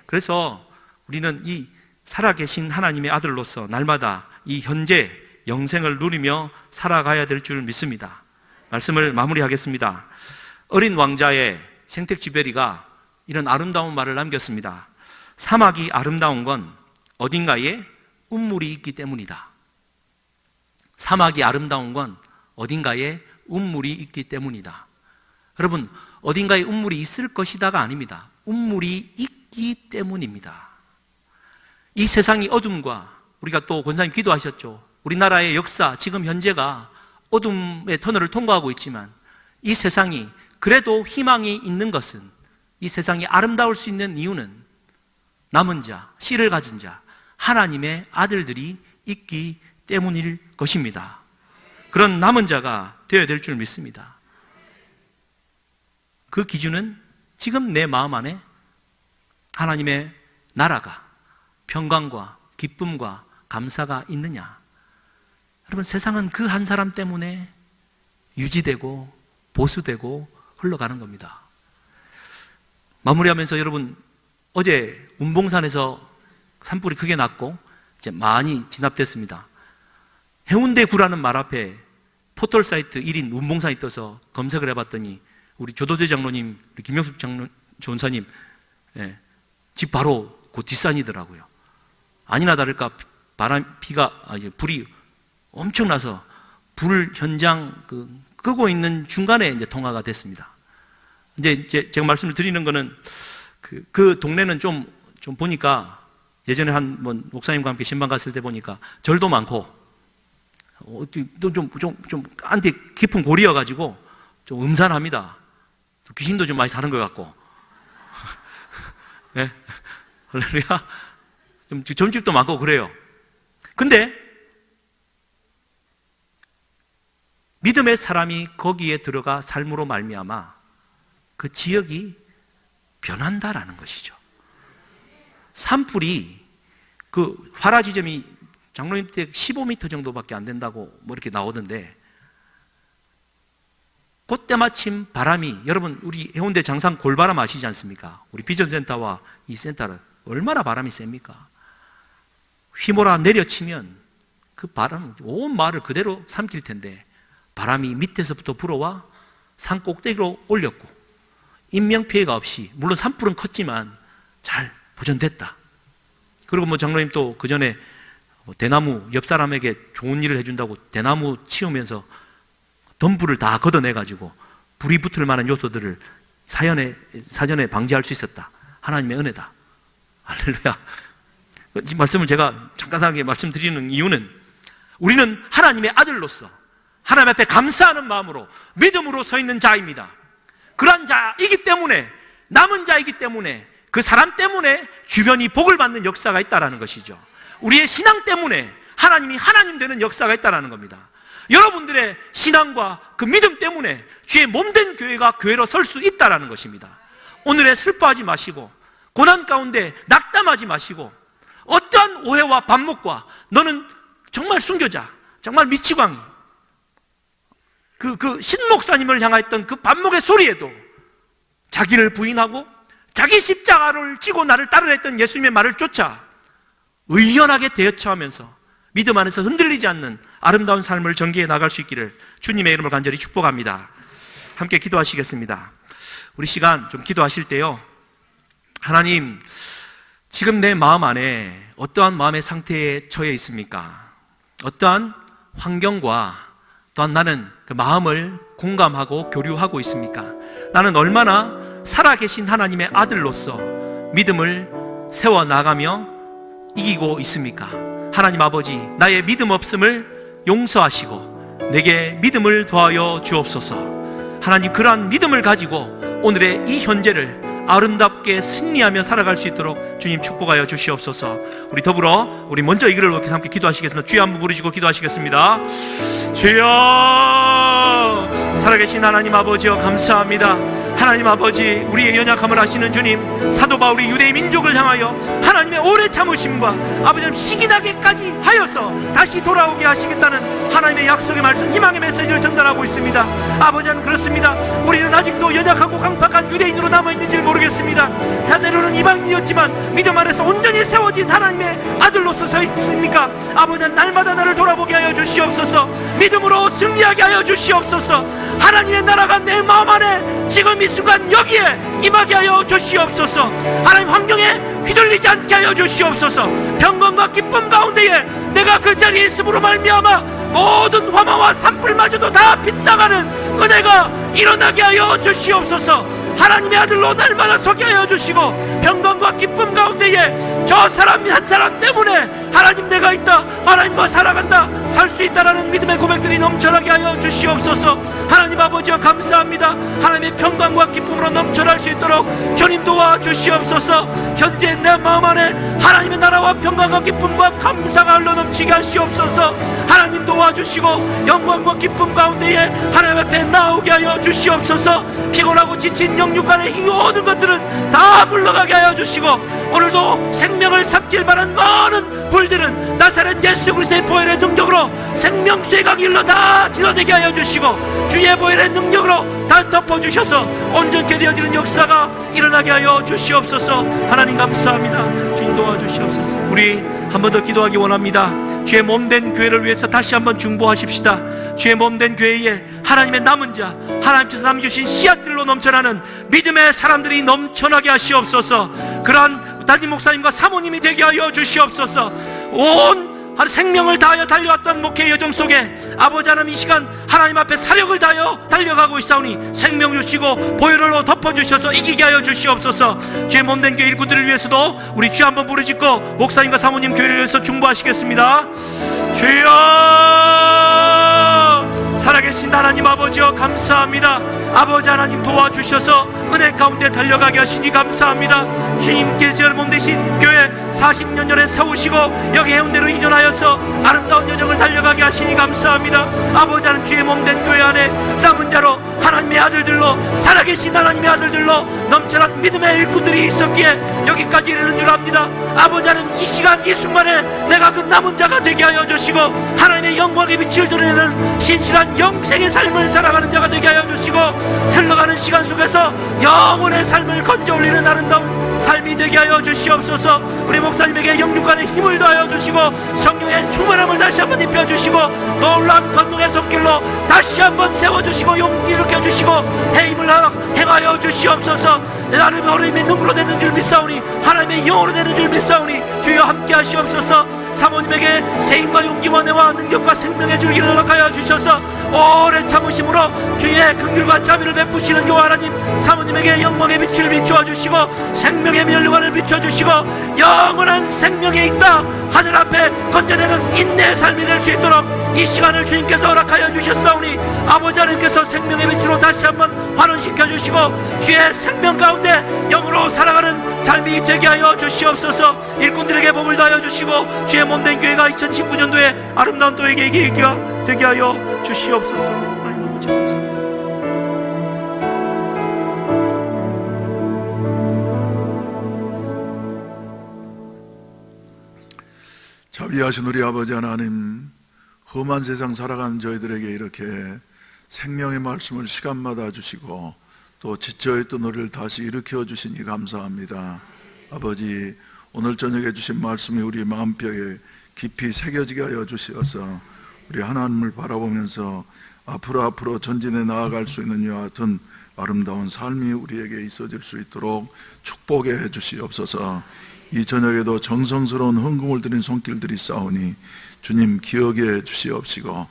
그래서 우리는 이 살아계신 하나님의 아들로서 날마다 이 현재 영생을 누리며 살아가야 될 줄 믿습니다. 말씀을 마무리하겠습니다. 어린 왕자의 생텍쥐베리가 이런 아름다운 말을 남겼습니다. 사막이 아름다운 건 어딘가에 운물이 있기 때문이다. 사막이 아름다운 건 어딘가에 운물이 있기 때문이다. 여러분, 어딘가에 운물이 있을 것이다가 아닙니다. 운물이 있기 때문입니다. 이 세상이 어둠과, 우리가 또 권사님 기도하셨죠. 우리나라의 역사, 지금 현재가 어둠의 터널을 통과하고 있지만 이 세상이 그래도 희망이 있는 것은, 이 세상이 아름다울 수 있는 이유는 남은 자, 씨를 가진 자, 하나님의 아들들이 있기 때문일 것입니다. 그런 남은 자가 되어야 될 줄 믿습니다. 그 기준은 지금 내 마음 안에 하나님의 나라가, 평강과 기쁨과 감사가 있느냐. 여러분, 세상은 그 한 사람 때문에 유지되고 보수되고 흘러가는 겁니다. 마무리하면서 여러분, 어제 운봉산에서 산불이 크게 났고 이제 많이 진압됐습니다. 해운대구라는 말 앞에 포털 사이트 1인 운봉산이 떠서 검색을 해봤더니 우리 조도재 장로님, 우리 김영숙 전사님 집 바로 그 뒷산이더라고요. 아니나 다를까 불이 엄청나서 불 현장 끄고 있는 중간에 이제 통화가 됐습니다. 이제 제가 말씀을 드리는 거는 그 동네는 좀 보니까 예전에 한 번 목사님과 함께 신방 갔을 때 보니까 절도 많고 좀 안에 깊은 골이어가지고 좀 음산합니다. 귀신도 좀 많이 사는 것 같고. 네. 할렐루야. 좀 점집도 많고 그래요. 근데 믿음의 사람이 거기에 들어가 삶으로 말미암아 그 지역이 변한다라는 것이죠. 산불이 그 화라 지점이 장로님 때 15m 정도밖에 안 된다고 뭐 이렇게 나오던데, 그때 마침 바람이, 여러분 우리 해운대 장상 골바람 아시지 않습니까? 우리 비전센터와 이 센터는 얼마나 바람이 셉니까? 휘몰아 내려치면 그 바람 온 마을을 그대로 삼킬 텐데 바람이 밑에서부터 불어와 산 꼭대기로 올렸고 인명피해가 없이, 물론 산불은 컸지만 잘 보존됐다. 그리고 뭐 장로님 또 그 전에 대나무, 옆 사람에게 좋은 일을 해준다고 대나무 치우면서 덤불을 다 걷어내가지고 불이 붙을 만한 요소들을 사전에 방지할 수 있었다. 하나님의 은혜다. 할렐루야. 이 말씀을 제가 잠깐하게 말씀드리는 이유는 우리는 하나님의 아들로서 하나님 앞에 감사하는 마음으로 믿음으로 서 있는 자입니다. 그러한 자이기 때문에, 남은 자이기 때문에, 그 사람 때문에 주변이 복을 받는 역사가 있다는 것이죠. 우리의 신앙 때문에 하나님이 하나님 되는 역사가 있다는 겁니다. 여러분들의 신앙과 그 믿음 때문에 주의 몸된 교회가 교회로 설 수 있다는 것입니다. 오늘에 슬퍼하지 마시고 고난 가운데 낙담하지 마시고 어떠한 오해와 반목과 너는 정말 순교자, 정말 미치광이, 그 신목사님을 향했던 그 반목의 소리에도 자기를 부인하고 자기 십자가를 지고 나를 따르라 했던 예수님의 말을 쫓아 의연하게 대처하면서 믿음 안에서 흔들리지 않는 아름다운 삶을 전개해 나갈 수 있기를 주님의 이름을 간절히 축복합니다. 함께 기도하시겠습니다. 우리 시간 좀 기도하실 때요, 하나님, 지금 내 마음 안에 어떠한 마음의 상태에 처해 있습니까? 어떠한 환경과 또한 나는 그 마음을 공감하고 교류하고 있습니까? 나는 얼마나 살아계신 하나님의 아들로서 믿음을 세워나가며 이기고 있습니까? 하나님 아버지, 나의 믿음 없음을 용서하시고 내게 믿음을 더하여 주옵소서. 하나님, 그러한 믿음을 가지고 오늘의 이 현재를 아름답게 승리하며 살아갈 수 있도록 주님 축복하여 주시옵소서. 우리 더불어 우리 먼저 이 글을 함께 기도하시겠습니다. 주여 한번 부르시고 기도하시겠습니다. 주여, 살아계신 하나님 아버지여, 감사합니다. 하나님 아버지, 우리의 연약함을 아시는 주님, 사도 바울이 유대인 민족을 향하여 하나님의 오래 참으심과 아버지 시기나게까지 하여서 다시 돌아오게 하시겠다는 하나님의 약속의 말씀, 희망의 메시지를 전달하고 있습니다. 아버지는 그렇습니다. 우리는 아직도 연약하고 강팍한 유대인으로 남아있는지 모르겠습니다. 때로는 이방인이었지만 믿음 안에서 온전히 세워진 하나님의 아들로서 서 있습니까? 아버지는 날마다 나를 돌아보게 하여 주시옵소서. 믿음으로 승리하게 하여 주시옵소서. 하나님의 나라가 내 마음 안에 지금 이 순간 여기에 임하게 하여 주시옵소서. 하나님, 환경에 휘둘리지 않게 하여 주시옵소서. 평강과 기쁨 가운데에 내가 그 자리에 있음으로 말미암아 모든 화마와 산불마저도 다 빗나가는 은혜가 일어나게 하여 주시옵소서. 하나님의 아들로 날마다 서게 하여 주시고 평강과 기쁨 가운데에 저 사람 한 사람 때문에 하나님 내가 있다, 하나님과 살아간다, 살 수 있다라는 믿음의 고백들이 넘쳐나게 하여 주시옵소서. 하나님 아버지여, 감사합니다. 하나님의 평강과 기쁨으로 넘쳐날 수 있도록 주님 도와주시옵소서. 현재 내 마음 안에 하나님의 나라와 평강과 기쁨과 감사가 흘러넘치게 하시옵소서. 하나님 도와주시고 영광과 기쁨 가운데에 하나님 앞에 나오게 하여 주시옵소서. 피곤하고 지친 영육간의 이 모든 것들은 다 물러가게 하여 주시고 오늘도 생명을 삽길 바란 많은 불들은 나사렛 예수 그리스도의 보혈의 능력으로 생명수의 강이 흘러 다 지어내게 하여 주시고 주의 보혈의 능력으로 다 덮어주셔서 온전케 되어지는 역사가 일어나게 하여 주시옵소서. 하나님 감사합니다. 주님 도와주시옵소서. 우리 한 번 더 기도하기 원합니다. 주의 몸된 교회를 위해서 다시 한번 중보하십시다. 주의 몸된 교회에 하나님의 남은 자, 하나님께서 남겨주신 씨앗들로 넘쳐나는 믿음의 사람들이 넘쳐나게 하시옵소서. 그러한 담임 목사님과 사모님이 되게 하여 주시옵소서. 온 생명을 다하여 달려왔던 목회의 여정 속에 아버지 하나님, 이 시간 하나님 앞에 사력을 다하여 달려가고 있사오니 생명 주시고 보혈로 덮어주셔서 이기게 하여 주시옵소서. 주의 몸된 교회 일꾼들을 위해서도 우리 주 한번 부르짖고 목사님과 사모님 교회를 위해서 중보하시겠습니다. 주여, 살아계신 하나님 아버지여, 감사합니다. 아버지 하나님 도와주셔서 은혜 가운데 달려가게 하시니 감사합니다. 주님께서 몸 되신 교회 40년 전에 세우시고 여기 해운대로 이전하여서 아름다운 여정을 달려가게 하시니 감사합니다. 아버지 하나님, 주의 몸된 교회 안에 남은 자로 하나님의 아들들로, 살아계신 하나님의 아들들로 넘쳐난 믿음의 일꾼들이 있었기에 여기까지 이르는 줄 압니다. 아버지 하나님, 이 시간 이 순간에 내가 그 남은 자가 되게 하여 주시고 하나님의 영광의 빛을 드러내는 신실한 영생의 삶을 살아가는 자가 되게 하여 주시고 흘러가는 시간 속에서 영혼의 삶을 건져 올리는 아름다운 삶이 되게 하여 주시옵소서. 우리 목사님에게 영육간의 힘을 더하여 주시고 성령의 충만함을 다시 한번 입혀주시고 놀라운 권능의 손길로 다시 한번 세워주시고 용기 일으켜주시고 해임을 행하여 주시옵소서. 나는 하나님의 능으로 되는 줄 믿사오니 하나님의 영으로 되는 줄 믿사오니 주여 함께 하시옵소서. 사모님에게 세임과 용기와 은혜와 능력과 생명의 줄기를 허락하여 주셔서 오랜 참으심으로 주의 긍휼과 자비를 베푸시는 요 하나님, 사모님에게 영광의 빛을 비추어 주시고 생명의 멸류관을 비춰주시고 영원한 생명에 있다 하늘 앞에 건져내는 인내의 삶이 될 수 있도록 이 시간을 주님께서 허락하여 주셨사오니 아버지 하나님께서 생명의 빛으로 다시 한번 환원시켜 주시고 주의 생명 가운데 영으로 살아가는 삶이 되게 하여 주시옵소서. 일꾼들에게 복을 다하여 주시고 주의 몸된 교회가 2019년도에 아름다운 또에게 되게 하여 주시옵소서. 하나님 아버지 감사합니다. 자비하신 우리 아버지 하나님, 험한 세상 살아가는 저희들에게 이렇게 생명의 말씀을 시간마다 주시고 또 지쳐있던 우리를 다시 일으켜 주시니 감사합니다. 아버지, 오늘 저녁에 주신 말씀이 우리 마음뼈에 깊이 새겨지게 하여 주시어서 우리 하나님을 바라보면서 앞으로 전진해 나아갈 수 있는 이와 같은 아름다운 삶이 우리에게 있어질 수 있도록 축복해 주시옵소서. 이 저녁에도 정성스러운 헌금을 드린 손길들이 싸우니 주님 기억해 주시옵시고,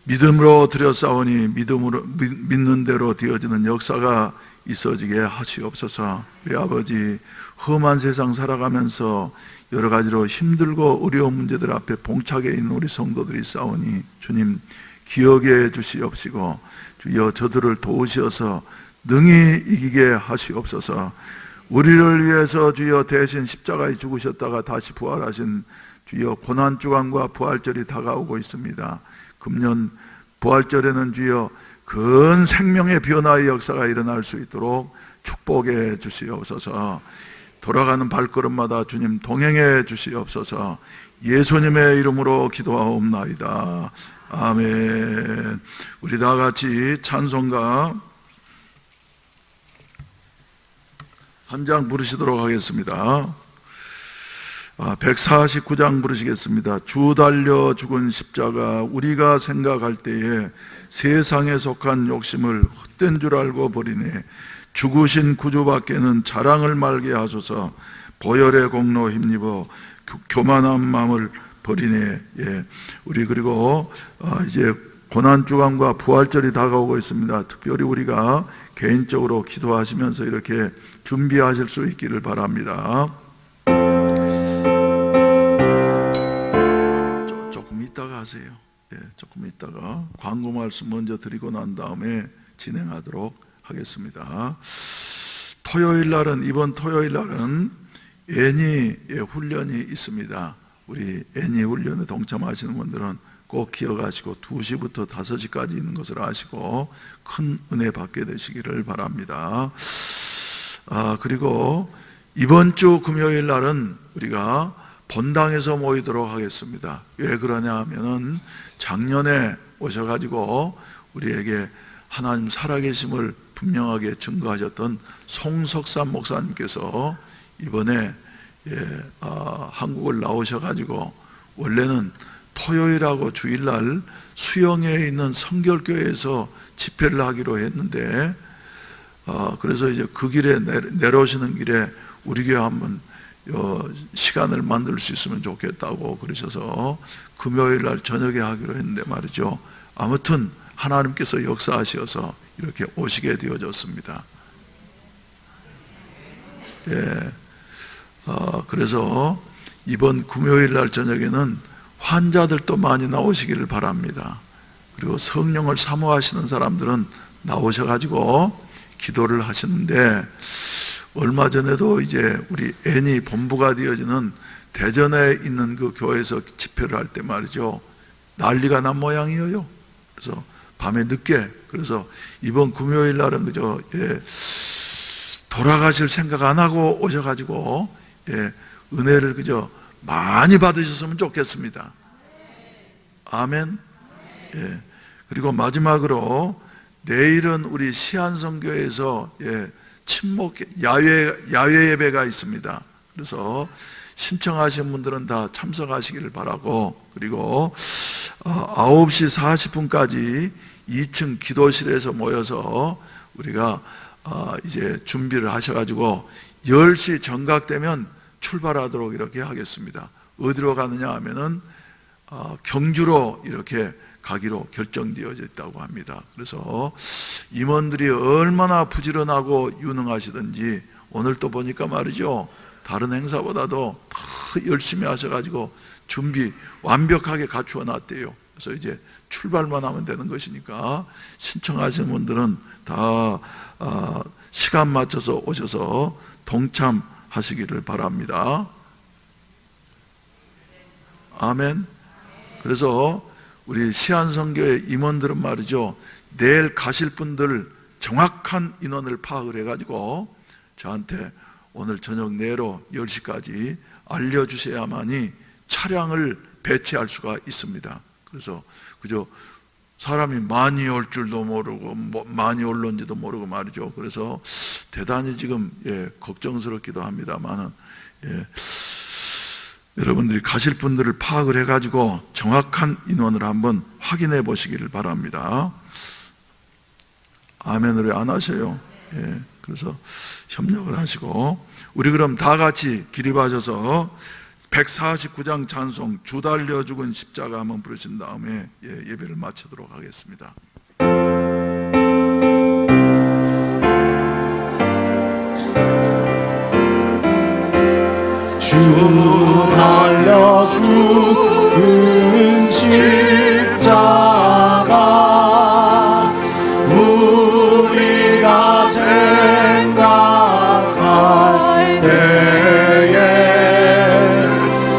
믿음으로 드려 싸우니 믿는 대로 되어지는 역사가 있어지게 하시옵소서. 우리 아버지, 험한 세상 살아가면서 여러 가지로 힘들고 어려운 문제들 앞에 봉착해 있는 우리 성도들이 싸우니 주님 기억해 주시옵시고, 주여 저들을 도우시어서 능히 이기게 하시옵소서. 우리를 위해서 주여 대신 십자가에 죽으셨다가 다시 부활하신 주여 고난주간과 부활절이 다가오고 있습니다. 금년 부활절에는 주여 큰 생명의 변화의 역사가 일어날 수 있도록 축복해 주시옵소서. 돌아가는 발걸음마다 주님 동행해 주시옵소서. 예수님의 이름으로 기도하옵나이다. 아멘. 우리 다 같이 찬송가 한 장 부르시도록 하겠습니다. 149장 부르시겠습니다. 주 달려 죽은 십자가, 우리가 생각할 때에 세상에 속한 욕심을 헛된 줄 알고 버리네. 죽으신 구주밖에는 자랑을 말게 하소서. 보혈의 공로 힘입어 교만한 마음을 버리네. 예. 우리 그리고 이제 고난주간과 부활절이 다가오고 있습니다. 특별히 우리가 개인적으로 기도하시면서 이렇게 준비하실 수 있기를 바랍니다. 조금 이따가 하세요. 예, 조금 이따가 광고 말씀 먼저 드리고 난 다음에 진행하도록 하겠습니다. 이번 토요일 날은 애니 훈련이 있습니다. 우리 애니 훈련에 동참하시는 분들은 꼭 기억하시고 2시부터 5시까지 있는 것을 아시고 큰 은혜 받게 되시기를 바랍니다. 그리고 이번 주 금요일 날은 우리가 본당에서 모이도록 하겠습니다. 왜 그러냐 하면은 작년에 오셔가지고 우리에게 하나님 살아계심을 분명하게 증거하셨던 송석삼 목사님께서 이번에 한국을 나오셔가지고 원래는 토요일하고 주일날 수영에 있는 성결교회에서 집회를 하기로 했는데 그래서 이제 그 길에 내려오시는 길에 우리 교회 한번 시간을 만들 수 있으면 좋겠다고 그러셔서 금요일날 저녁에 하기로 했는데 말이죠. 아무튼 하나님께서 역사하셔서 이렇게 오시게 되어졌습니다. 예. 그래서 이번 금요일날 저녁에는 환자들도 많이 나오시기를 바랍니다. 그리고 성령을 사모하시는 사람들은 나오셔가지고 기도를 하시는데, 얼마 전에도 이제 우리 애니 본부가 되어지는 대전에 있는 그 교회에서 집회를 할 때 말이죠, 난리가 난 모양이에요. 그래서 밤에 늦게, 그래서 이번 금요일 날은 그저 돌아가실 생각 안 하고 오셔가지고 은혜를 그저 많이 받으셨으면 좋겠습니다. 아멘. 그리고 마지막으로 내일은 우리 시안성교회에서 친목 야외 예배가 있습니다. 그래서 신청하신 분들은 다 참석하시기를 바라고, 그리고 9시 40분까지 2층 기도실에서 모여서 우리가 이제 준비를 하셔가지고 10시 정각되면 출발하도록 이렇게 하겠습니다. 어디로 가느냐 하면은 경주로 이렇게 가기로 결정되어져 있다고 합니다. 그래서 임원들이 얼마나 부지런하고 유능하시든지 오늘 또 보니까 말이죠, 다른 행사보다도 더 열심히 하셔가지고 준비 완벽하게 갖추어 놨대요. 그래서 이제 출발만 하면 되는 것이니까 신청하시는 분들은 다 시간 맞춰서 오셔서 동참하시기를 바랍니다. 아멘. 그래서 우리 시안성교회 임원들은 말이죠, 내일 가실 분들 정확한 인원을 파악을 해가지고 저한테 오늘 저녁 내로 10시까지 알려주셔야만이 차량을 배치할 수가 있습니다. 그래서 그저 사람이 많이 올 줄도 모르고 많이 올런지도 모르고 말이죠. 그래서 대단히 지금 걱정스럽기도 합니다만은 여러분들이 가실 분들을 파악을 해가지고 정확한 인원을 한번 확인해 보시기를 바랍니다. 아멘을 왜 안 하세요? 예, 그래서 협력을 하시고, 우리 그럼 다 같이 기립하셔서 149장 찬송 주 달려 죽은 십자가 한번 부르신 다음에 예배를 마치도록 하겠습니다. 주 달려 죽은 십자가 우리가 생각할 때에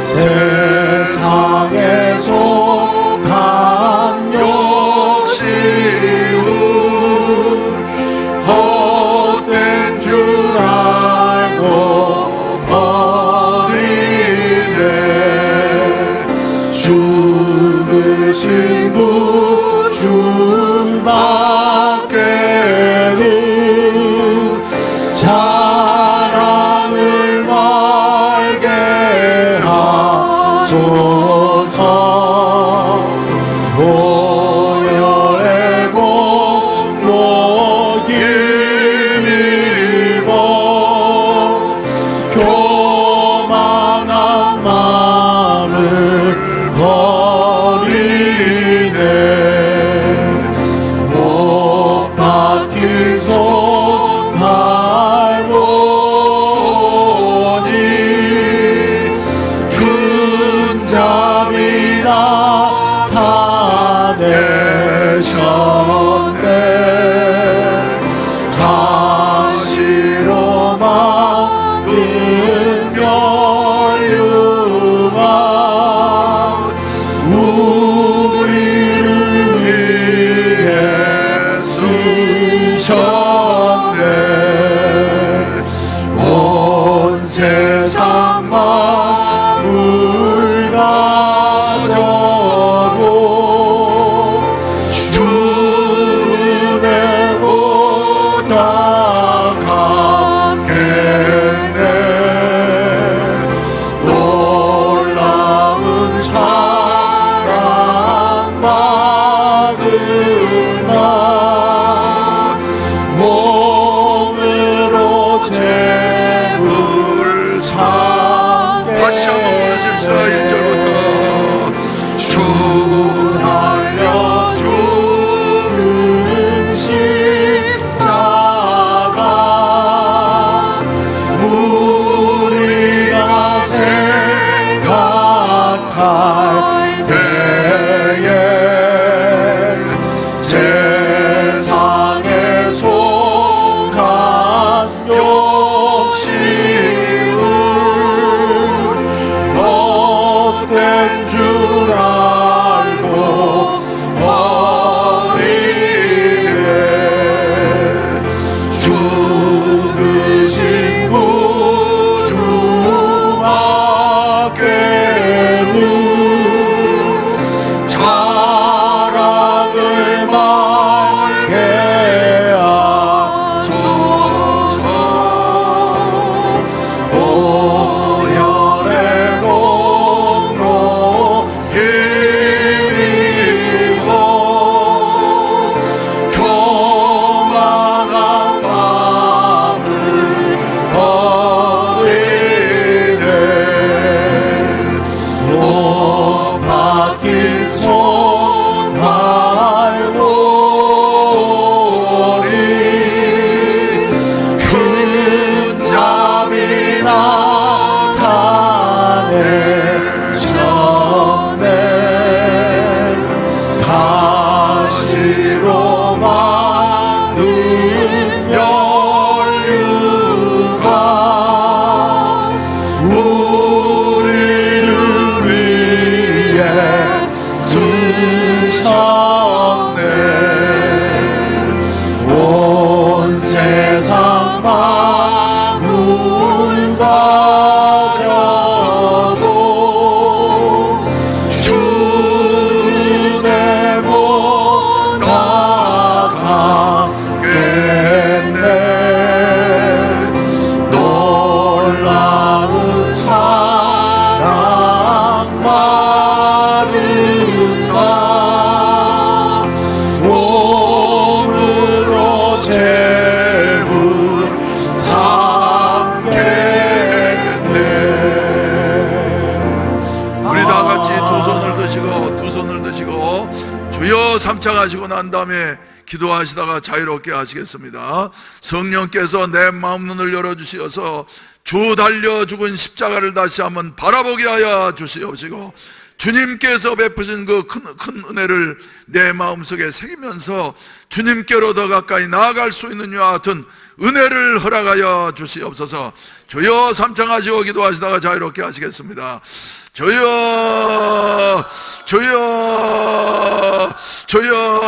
세상에 속한 욕심은 헛된 줄 알고 죽으신 구주 밖에는 자랑을 말게 하소서. 보혈의 공로 힘입어 교만한 마음을 버리네. 못 박힌 손 할머니 큰 잠이 나타내셨네. 가시로 만든 연류가 우리를 위해 쓰셨네. 온 세상 만물 가져도 주님의 보다 같겠네. 놀라운 사랑 받은 나 몸으로 죄를 삼게. 다시 한번 부르십시오. 1절부터 주 달려 죽은 십자가 우리가 생각할 때에 세상에 속한 욕심을 헛된 줄 알고 버리게. 죽으신 구주 밖에는 자랑을 말게 하소서. 보혈의 공로 힘입어 교만한 마음을 버리네. 못 박힌 손 할머니 큰 잠이 나타내셨네. 가시로 만든 연류가 우리를 위해 쓰셨네. 온 세상 만물 가져도 주님의 보다 같겠네. 놀라운 사랑 주여 삼창하시고 난 다음에 기도하시다가 자유롭게 하시겠습니다. 성령께서 내 마음 눈을 열어주시어서 주 달려 죽은 십자가를 다시 한번 바라보게 하여 주시옵시고, 주님께서 베푸신 그 큰 은혜를 내 마음속에 새기면서 주님께로 더 가까이 나아갈 수 있는 이와 같은 은혜를 허락하여 주시옵소서. 주여 삼창하시고 기도하시다가 자유롭게 하시겠습니다. 주여, 주여, 주여.